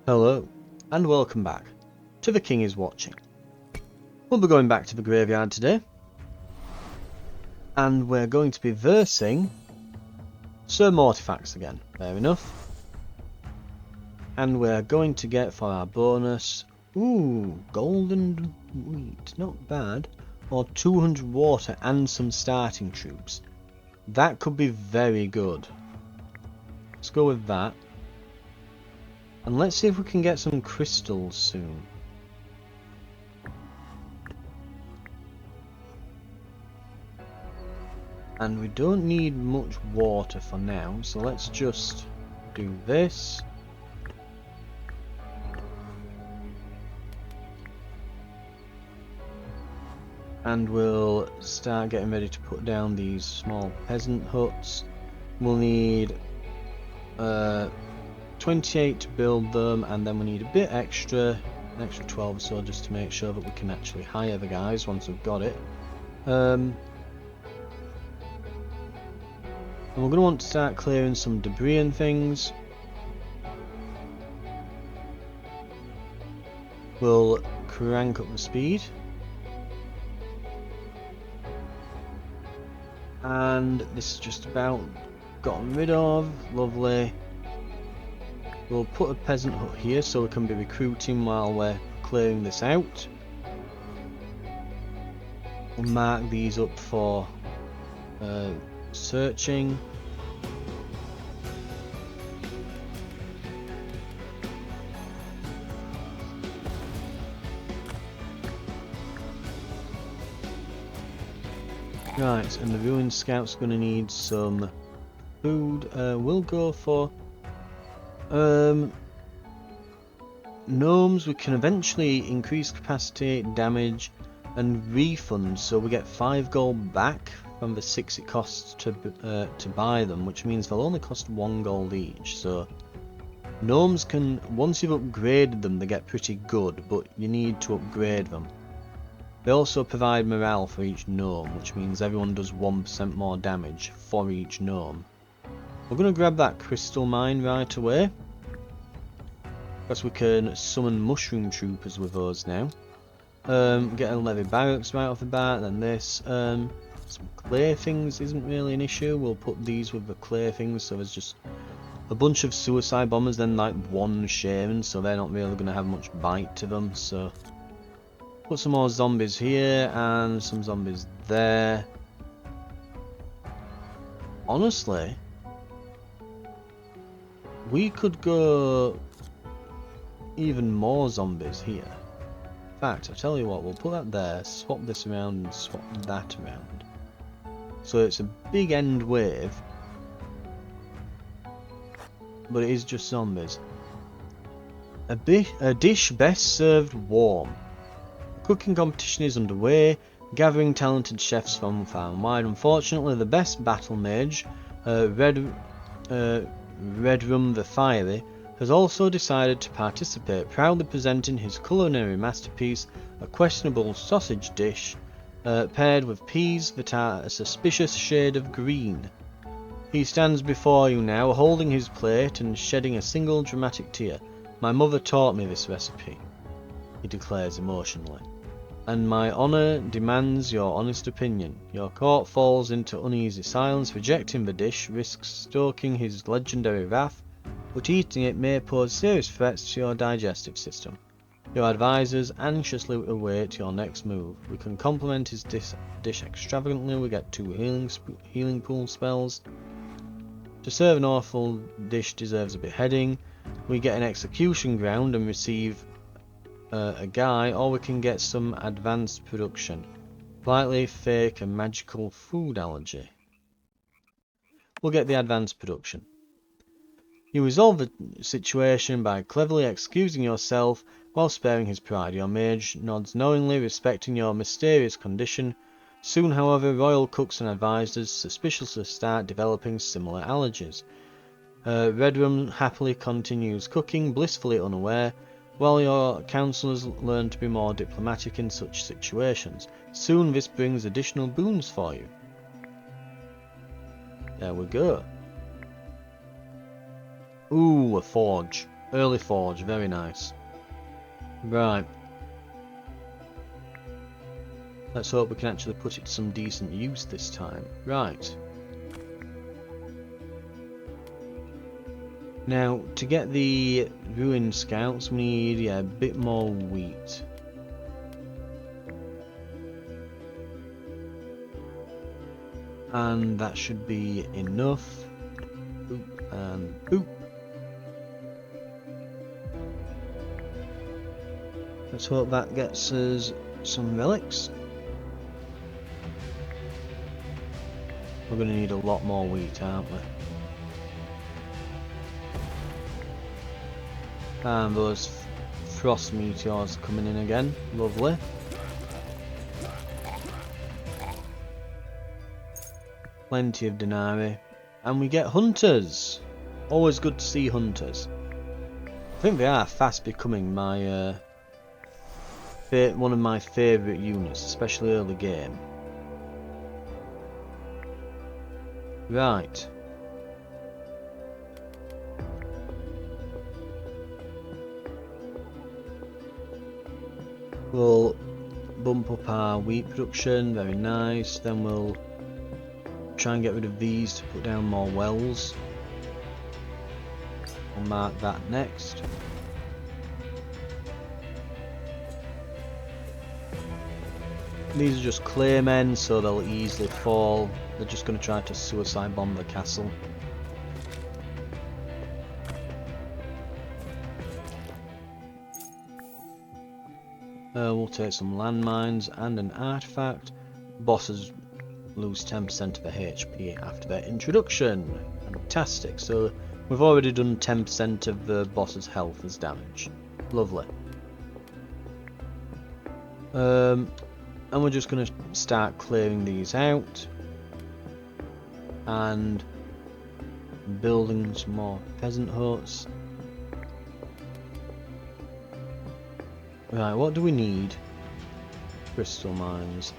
Hello, and welcome back to The King is Watching. We'll be going back to the graveyard today, and we're going to be versing Sir Mortifax again, fair enough. And we're going to get for our bonus, golden wheat, not bad, or 200 water and some starting troops. That could be very good. Let's go with that. And let's see if we can get some crystals soon. And we don't need much water for now, so let's just do this. And we'll start getting ready to put down these small peasant huts. We'll need 28 to build them, and then we need a bit extra, an extra 12 or so, just to make sure that we can actually hire the guys once we've got it. And we're going to want to start clearing some debris and things. We'll crank up the speed. And this is just about gotten rid of. Lovely. We'll put a peasant hut here so we can be recruiting while we're clearing this out. We'll mark these up for searching. Right, and the ruined scout's going to need some food. We'll go for gnomes. We can eventually increase capacity, damage, and refunds, so we get 5 gold back from the 6 it costs to buy them, which means they'll only cost 1 gold each. So gnomes can, once you've upgraded them, they get pretty good, but you need to upgrade them. They also provide morale for each gnome, which means everyone does 1% more damage for each gnome. We're going to grab that crystal mine right away, because we can summon mushroom troopers with those now. Get a levy barracks right off the bat, then this. Some clay things isn't really an issue. We'll put these with the clay things, so there's just a bunch of suicide bombers, then like one shaman, so they're not really going to have much bite to them. So put some more zombies here and some zombies there. Honestly, we could go even more zombies here. In fact, I'll tell you what, we'll put that there, swap this around and swap that around. So it's a big end wave, but it is just zombies. A dish best served warm. The cooking competition is underway, gathering talented chefs from far and wide. Unfortunately, the best battle mage, Redrum the Fiery, has also decided to participate, proudly presenting his culinary masterpiece, a questionable sausage dish, paired with peas that are a suspicious shade of green. He stands before you now, holding his plate and shedding a single dramatic tear. My mother taught me this recipe, he declares emotionally, and my honour demands your honest opinion. Your court falls into uneasy silence. Rejecting the dish risks stoking his legendary wrath, but eating it may pose serious threats to your digestive system. Your advisors anxiously await your next move. We can complement his dish extravagantly. We get 2 healing pool spells. To serve an awful dish deserves a beheading. We get an execution ground and receive a guy, or we can get some advanced production. Slightly fake and magical food allergy. We'll get the advanced production. You resolve the situation by cleverly excusing yourself while sparing his pride. Your mage nods knowingly, respecting your mysterious condition. Soon, however, royal cooks and advisors suspiciously start developing similar allergies. Redrum happily continues cooking, blissfully unaware, while your counsellors learn to be more diplomatic in such situations. Soon this brings additional boons for you. There we go. Ooh, a forge. Early forge, very nice. Right. Let's hope we can actually put it to some decent use this time. Right. Now, to get the ruined scouts, we need a bit more wheat. And that should be enough. Boop and boop. Let's hope that gets us some relics. We're going to need a lot more wheat, aren't we? And those frost meteors coming in again. Lovely. Plenty of denarii. And we get hunters. Always good to see hunters. I think they are fast becoming my one of my favourite units, especially early game. Right. We'll bump up our wheat production, very nice. Then we'll try and get rid of these to put down more wells. We'll mark that next. These are just claymen, so they'll easily fall. They're just going to try to suicide bomb the castle. We'll take some landmines and an artifact. Bosses lose 10% of their HP after their introduction. Fantastic. So we've already done 10% of the boss's health as damage. Lovely. And we're just going to start clearing these out and building some more peasant huts. Right, what do we need? Crystal mines.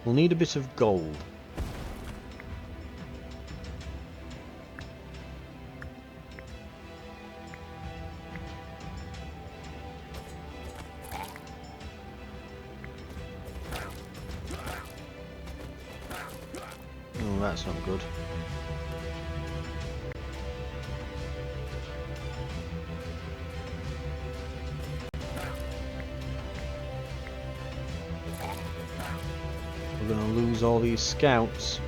We'll need a bit of gold. Oh, that's not good. We're going to lose all these scouts.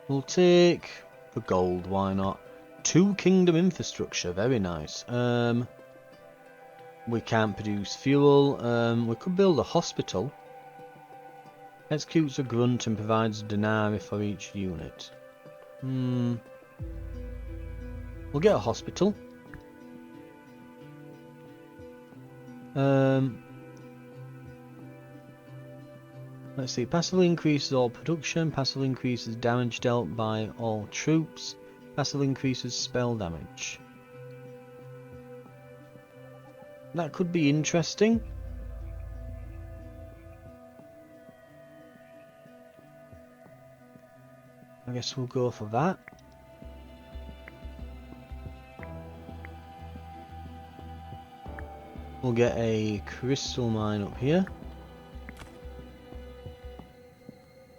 We'll take the gold, why not? 2 kingdom infrastructure, very nice. We can't produce fuel. We could build a hospital. Executes a grunt and provides denarii for each unit. We'll get a hospital. Let's see, passively increases all production, passively increases damage dealt by all troops, passively increases spell damage. That could be interesting. I guess we'll go for that. We'll get a crystal mine up here.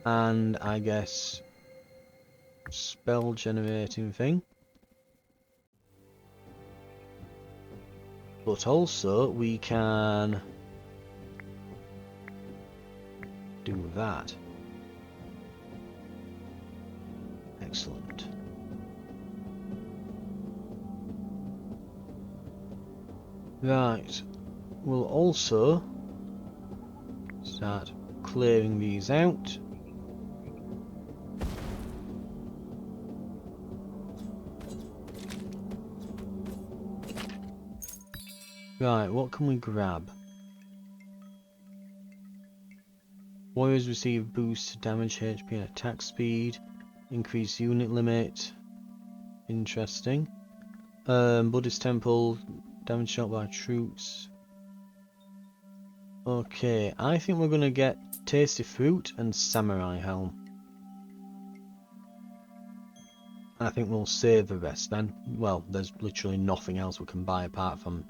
And I guess spell generating thing. But also we can do that. Excellent. Right. We'll also start clearing these out. Right, what can we grab? Warriors receive boost to damage, HP and attack speed. Increase unit limit. Interesting. Buddhist temple. Damage shot by troops. Okay, I think we're going to get tasty fruit and samurai helm. I think we'll save the rest then. Well, there's literally nothing else we can buy apart from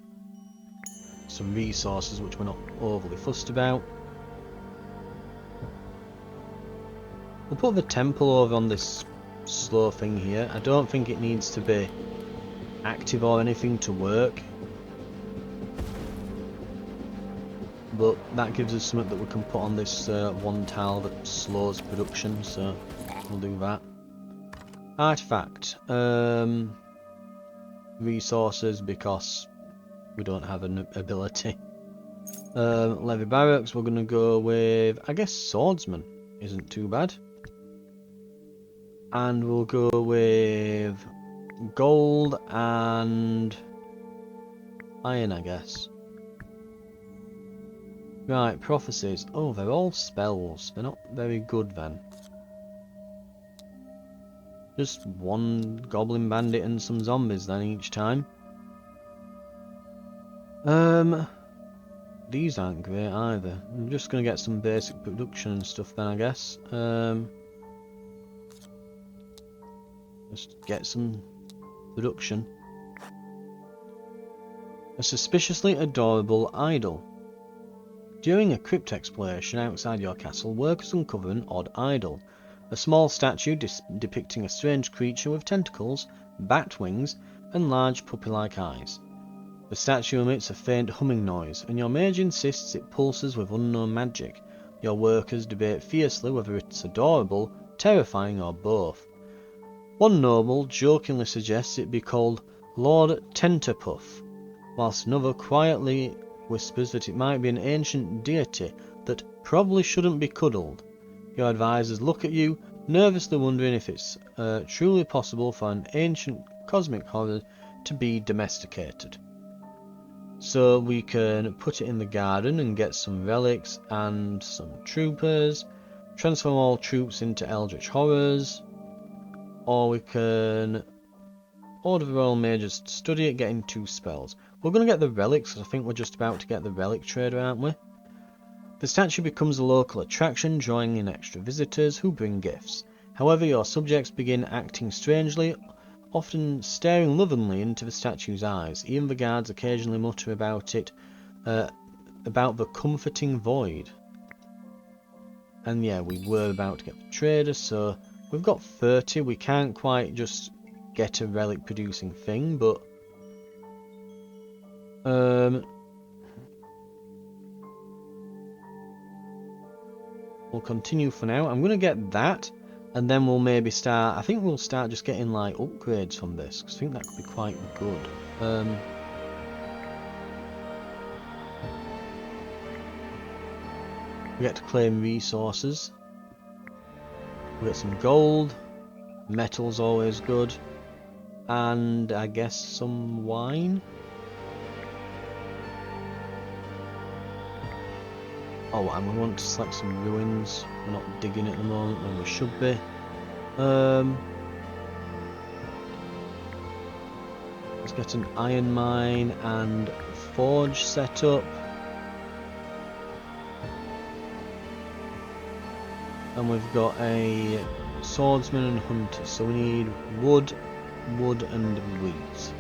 some resources which we're not overly fussed about. We'll put the temple over on this slow thing here. I don't think it needs to be active or anything to work. But that gives us something that we can put on this one tile that slows production, so we'll do that. Artifact. Resources, because we don't have an ability. Levy barracks, we're going to go with, I guess, swordsman isn't too bad. And we'll go with gold and iron, I guess. Right, prophecies. Oh, they're all spells. They're not very good then. Just one goblin bandit and some zombies then each time. These aren't great either. I'm just gonna get some basic production and stuff then, I guess. Just get some production. A suspiciously adorable idol. During a crypt exploration outside your castle, workers uncover an odd idol. A small statue depicting a strange creature with tentacles, bat wings, and large puppy-like eyes. The statue emits a faint humming noise, and your mage insists it pulses with unknown magic. Your workers debate fiercely whether it's adorable, terrifying, or both. One noble jokingly suggests it be called Lord Tenterpuff, whilst another quietly whispers that it might be an ancient deity that probably shouldn't be cuddled. Your advisors look at you, nervously wondering if it's truly possible for an ancient cosmic horror to be domesticated. So we can put it in the garden and get some relics and some troopers, transform all troops into eldritch horrors, or we can order the royal mages to study it, getting 2 spells. We're going to get the relics, because I think we're just about to get the relic trader, aren't we? The statue becomes a local attraction, drawing in extra visitors who bring gifts. However, your subjects begin acting strangely, often staring lovingly into the statue's eyes. Even the guards occasionally mutter about it, about the comforting void. And yeah, we were about to get the trader, so we've got 30. We can't quite just get a relic producing thing, but we'll continue for now. I'm going to get that, and then we'll maybe start, I think we'll start just getting like upgrades from this, because I think that could be quite good. We get to claim resources. We get some gold, metal's always good, and I guess some wine. Oh, and we want to select some ruins. We're not digging at the moment when we should be. Let's get an iron mine and forge set up. And we've got a swordsman and hunter, so we need wood, and wheat.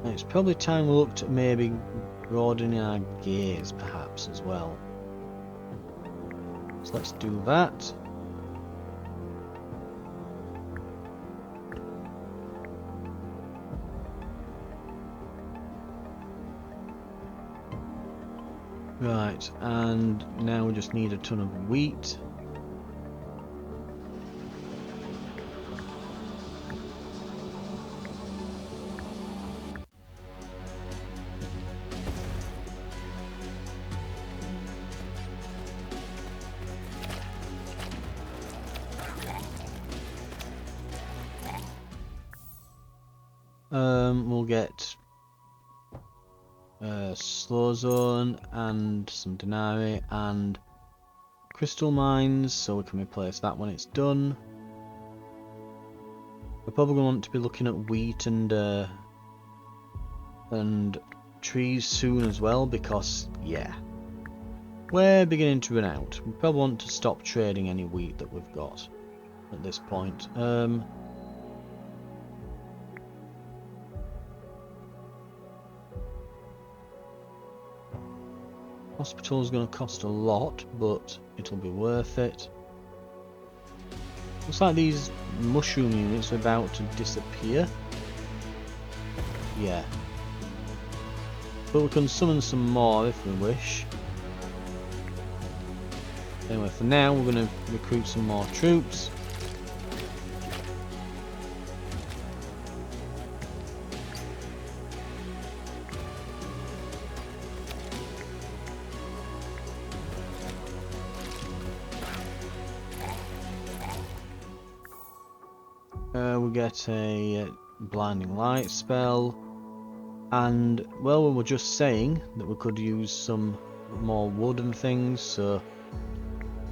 It's probably time we looked at maybe broadening our gaze, perhaps, as well. So let's do that. Right, and now we just need a ton of wheat. We'll get slow zone and some denarii and crystal mines, so we can replace that when it's done. We're probably going to want to be looking at wheat and And trees soon as well, because, yeah, we're beginning to run out. We probably want to stop trading any wheat that we've got at this point. Hospital's going to cost a lot, but it'll be worth it. Looks like these mushroom units are about to disappear. Yeah. But we can summon some more if we wish. Anyway, for now we're going to recruit some more troops. We get a blinding light spell, and well, we were just saying that we could use some more wood and things, so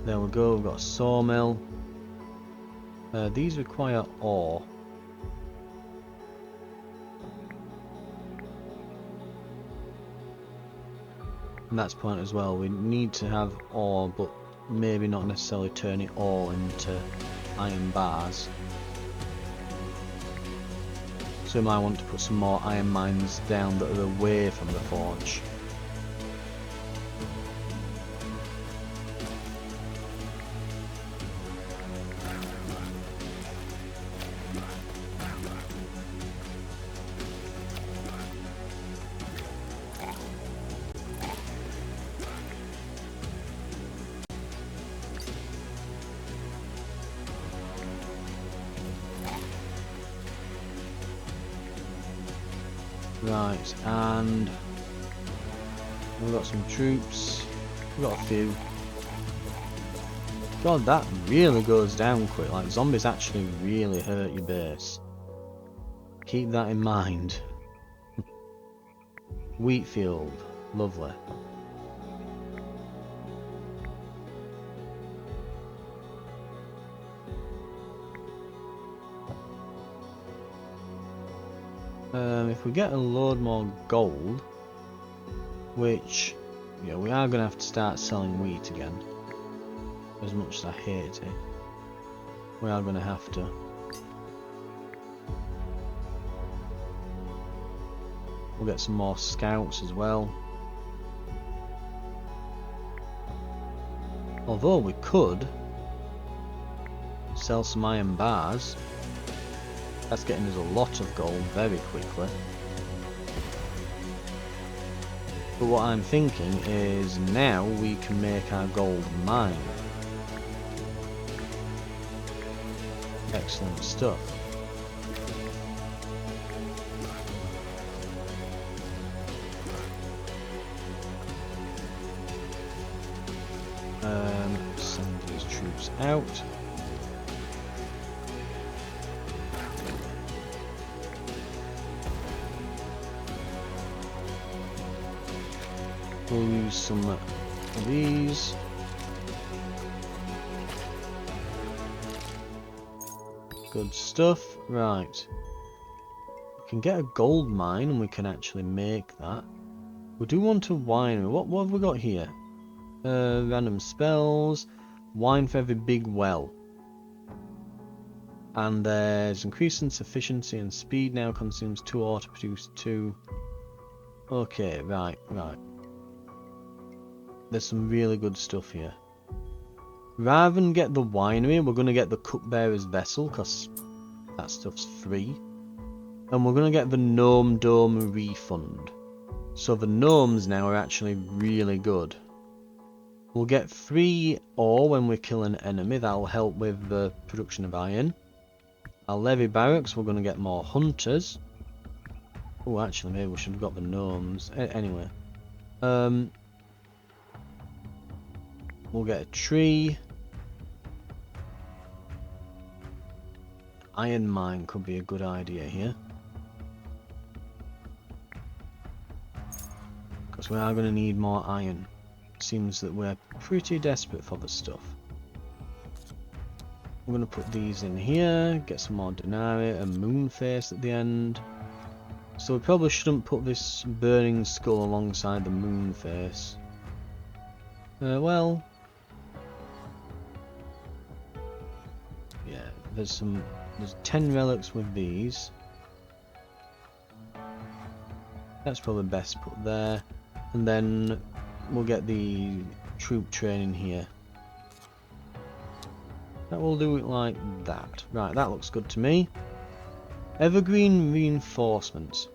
there we go. We've got a sawmill. These require ore. And that's point as well. We need to have ore, but maybe not necessarily turn it all into iron bars. So we might want to put some more iron mines down that are away from the forge. Right, and we've got some troops. We've got a few. God, that really goes down quick. Like, zombies actually really hurt your base. Keep that in mind. Wheat field, lovely. If we get a load more gold, which, yeah, we are going to have to start selling wheat again, as much as I hate it, we are going to have to. We'll get some more scouts as well. Although we could sell some iron bars. That's getting us a lot of gold very quickly. But what I'm thinking is now we can make our gold mine. Excellent stuff. Send these troops out. We'll use some of these. Good stuff. Right. We can get a gold mine and we can actually make that. We do want a winery. What have we got here? Random spells. Wine for every big well. And there's increasing sufficiency and speed now consumes 2 ore to produce 2. Okay, right. There's some really good stuff here. Rather than get the winery, we're going to get the cupbearer's vessel, because that stuff's free. And we're going to get the gnome dome refund. So the gnomes now are actually really good. We'll get 3 ore when we kill an enemy. That'll help with the production of iron. Our levy barracks, we're going to get more hunters. Oh, actually, maybe we should have got the gnomes. Anyway. We'll get a tree. Iron mine could be a good idea here. Because we are going to need more iron. Seems that we're pretty desperate for the stuff. We're going to put these in here. Get some more denarii and moon face at the end. So we probably shouldn't put this burning skull alongside the moon face. Well... yeah, there's 10 relics with these. That's probably best put there. And then we'll get the troop training here. That will do it like that. Right, that looks good to me. Evergreen reinforcements.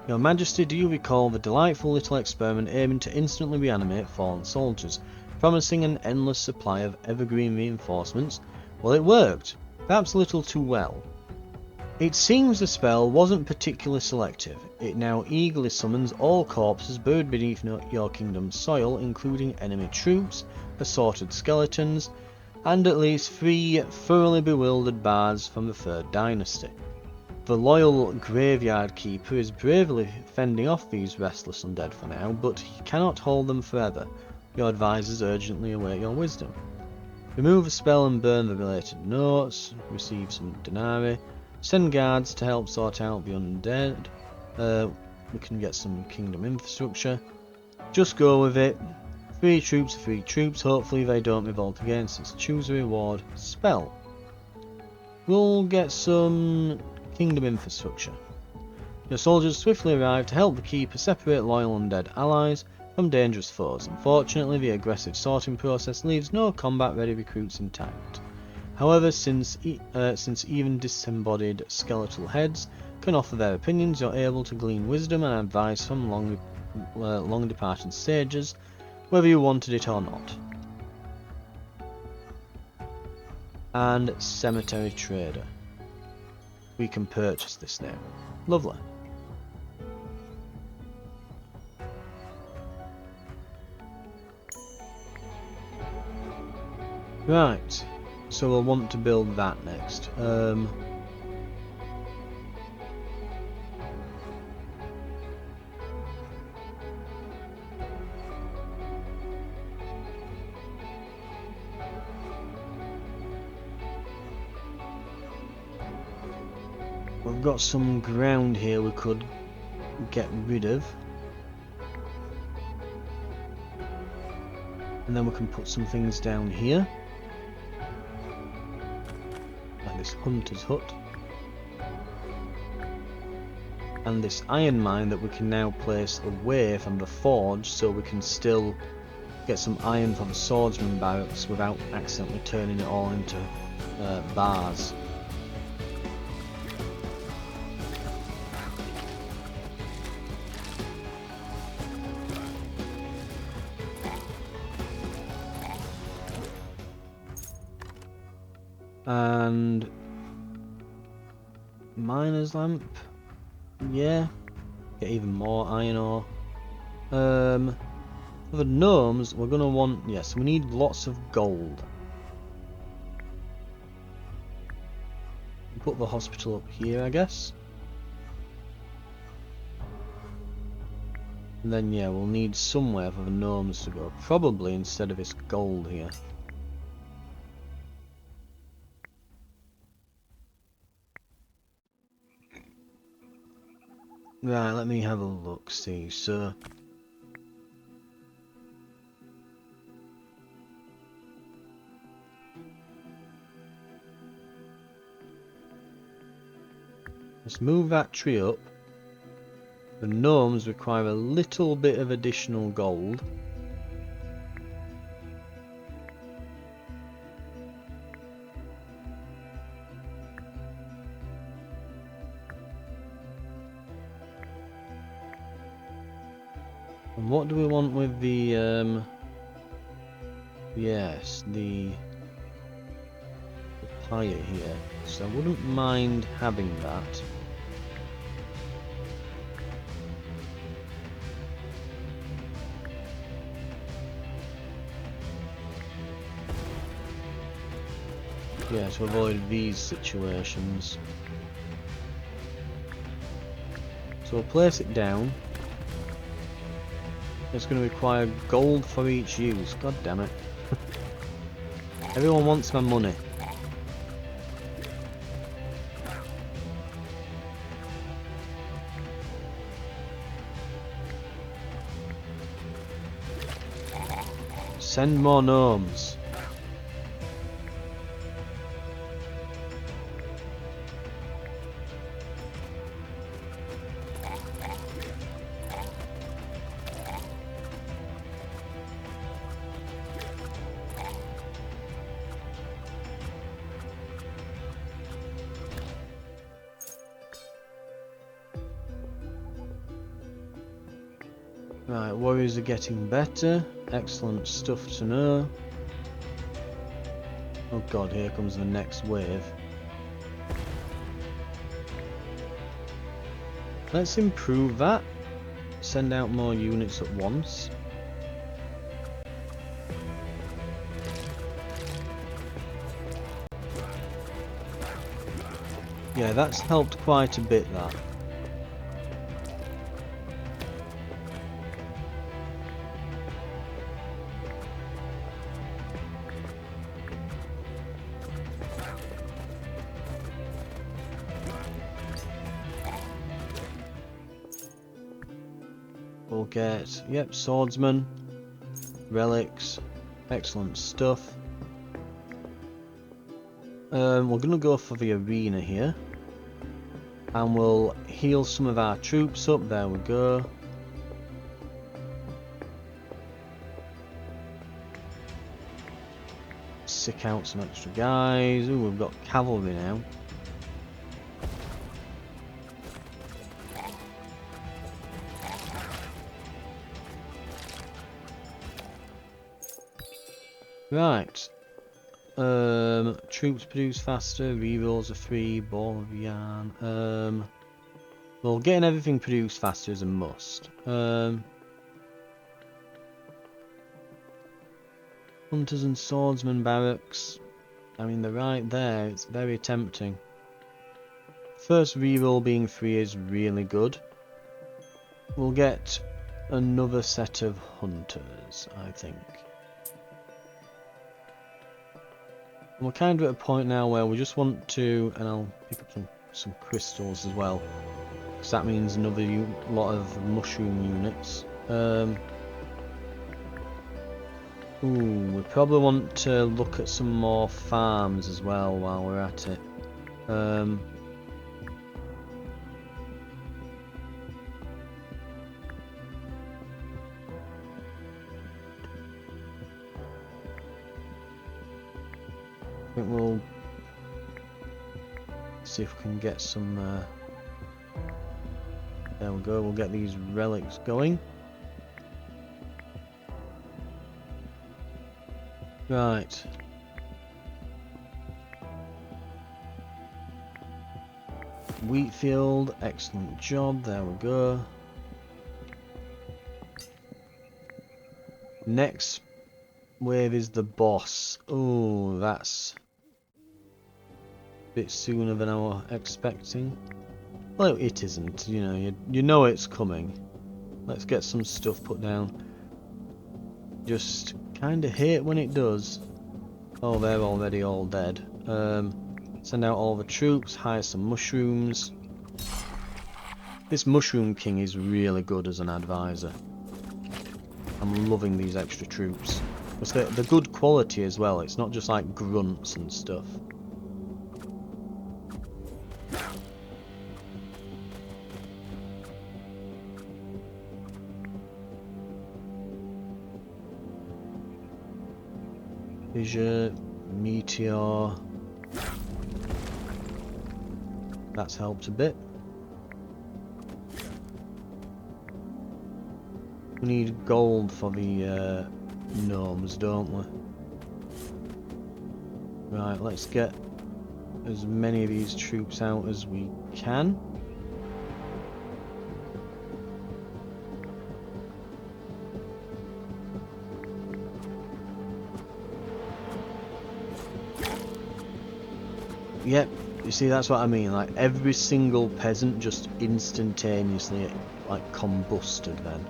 Your Majesty, do you recall the delightful little experiment aiming to instantly reanimate fallen soldiers, promising an endless supply of evergreen reinforcements? Well, it worked. Perhaps a little too well. It seems the spell wasn't particularly selective. It now eagerly summons all corpses buried beneath your kingdom's soil, including enemy troops, assorted skeletons, and at least 3 thoroughly bewildered bards from the 3rd dynasty. The loyal graveyard keeper is bravely fending off these restless undead for now, but he cannot hold them forever. Your advisors urgently await your wisdom. Remove a spell and burn the related notes, receive some denarii, send guards to help sort out the undead. We can get some kingdom infrastructure. Just go with it. 3 troops are 3 troops, hopefully they don't revolt against us. Choose a reward spell. We'll get some kingdom infrastructure. Your soldiers swiftly arrive to help the keeper separate loyal undead allies from dangerous foes. Unfortunately, the aggressive sorting process leaves no combat-ready recruits intact. However, since even disembodied skeletal heads can offer their opinions, you're able to glean wisdom and advice from long departed sages, whether you wanted it or not. And Cemetery Trader. We can purchase this now. Lovely. Right, so we'll want to build that next. We've got some ground here we could get rid of. And then we can put some things down here. Like this hunter's hut. And this iron mine that we can now place away from the forge, so we can still get some iron for the swordsman barracks without accidentally turning it all into bars. And miner's lamp, yeah, get even more iron ore. For the gnomes, we're gonna want, yes, we need lots of gold. Put the hospital up here, I guess. And then, yeah, we'll need somewhere for the gnomes to go, probably instead of this gold here. Right, let me have a look, see, so... let's move that tree up. The gnomes require a little bit of additional gold. And what do we want with the, yes, the pyre here. So I wouldn't mind having that. Yeah, to avoid these situations. So we'll place it down. It's going to require gold for each use. God damn it. Everyone wants my money. Send more gnomes. Right, warriors are getting better. Excellent stuff to know. Oh god, here comes the next wave. Let's improve that. Send out more units at once. Yeah, that's helped quite a bit, that. We'll get, yep, swordsman, relics, excellent stuff. We're going to go for the arena here. And we'll heal some of our troops up, there we go. Sick out some extra guys. Ooh, we've got cavalry now. Right. Troops produce faster, rerolls are free, ball of yarn. Well, getting everything produced faster is a must. Hunters and swordsmen barracks. I mean, they're right there. It's very tempting. First reroll being free is really good. We'll get another set of hunters, I think. And we're kind of at a point now where we just want to, and I'll pick up some crystals as well, because that means another lot of mushroom units. Ooh, we probably want to look at some more farms as well while we're at it. I think we'll see if we can get some. There we go. We'll get these relics going. Right. Wheatfield, excellent job. There we go. Next wave is the boss. Oh, that's a bit sooner than I was expecting. Well, it isn't. You know, you know it's coming. Let's get some stuff put down. Just kind of hate when it does. Oh, they're already all dead. Send out all the troops, hire some mushrooms. This Mushroom King is really good as an advisor. I'm loving these extra troops. Because they're good quality as well, it's not just like grunts and stuff. Fissure, Meteor. That's helped a bit. We need gold for the gnomes, don't we? Right, let's get as many of these troops out as we can. Yep, you see, that's what I mean, like every single peasant just instantaneously like combusted then.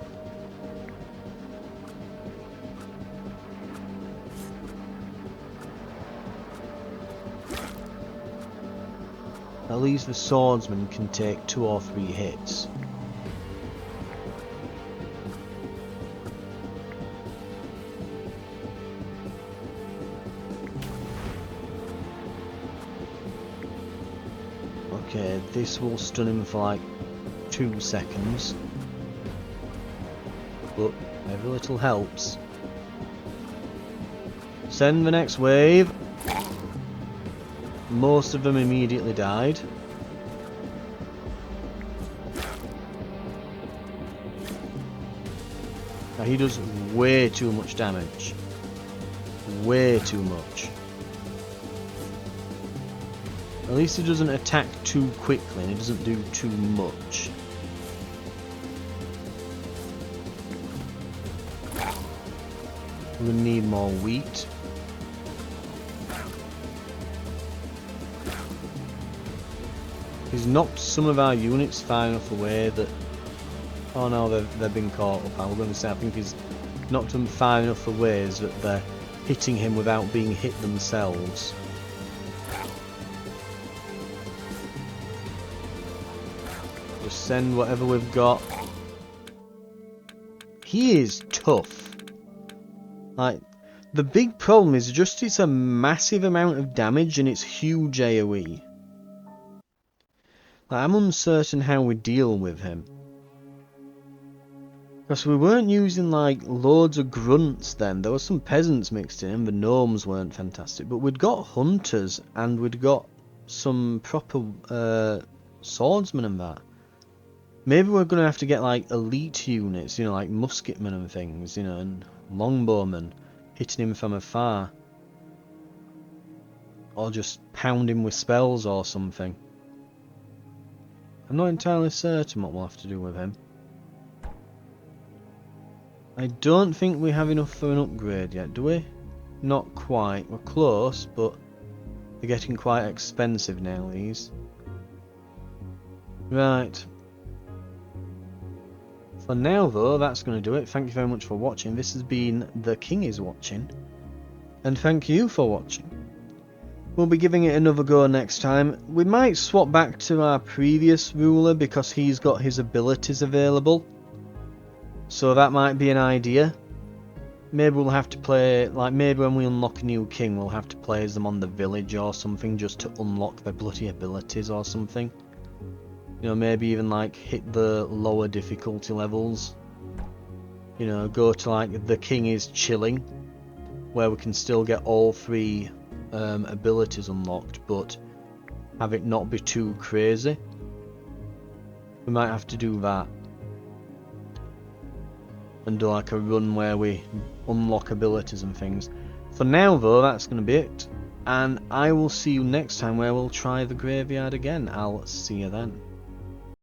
At least the swordsman can take 2 or 3 hits. Okay, this will stun him for like 2 seconds. But every little helps. Send the next wave. Most of them immediately died. Now he does way too much damage. Way too much. At least he doesn't attack too quickly and he doesn't do too much. We're gonna need more wheat. He's knocked some of our units far enough away that... Oh no, they've been caught up. I was going to say, I think he's knocked them far enough away that they're hitting him without being hit themselves. Just send whatever we've got. He is tough. Like, the big problem is just it's a massive amount of damage and it's huge AoE. Like, I'm uncertain how we deal with him. Because we weren't using like loads of grunts then. There were some peasants mixed in, the gnomes weren't fantastic. But we'd got hunters and we'd got some proper swordsmen and that. Maybe we're going to have to get like elite units, you know, like musketmen and things, you know, and longbowmen hitting him from afar. Or just pound him with spells or something. I'm not entirely certain what we'll have to do with him. I don't think we have enough for an upgrade yet, do we? Not quite. We're close, but they're getting quite expensive now, these. Right. For now, though, that's going to do it. Thank you very much for watching. This has been The King is Watching. And thank you for watching. We'll be giving it another go next time. We might swap back to our previous ruler because he's got his abilities available. So that might be an idea. Maybe we'll have to play, like maybe when we unlock a new king we'll have to play as them on the village or something just to unlock their bloody abilities or something. You know, maybe even like hit the lower difficulty levels. You know, go to like the king is chilling, where we can still get all 3 abilities unlocked, but have it not be too crazy. We might have to do that. And do like a run where we unlock abilities and things. For now though, that's going to be it. And I will see you next time where we'll try the graveyard again. I'll see you then.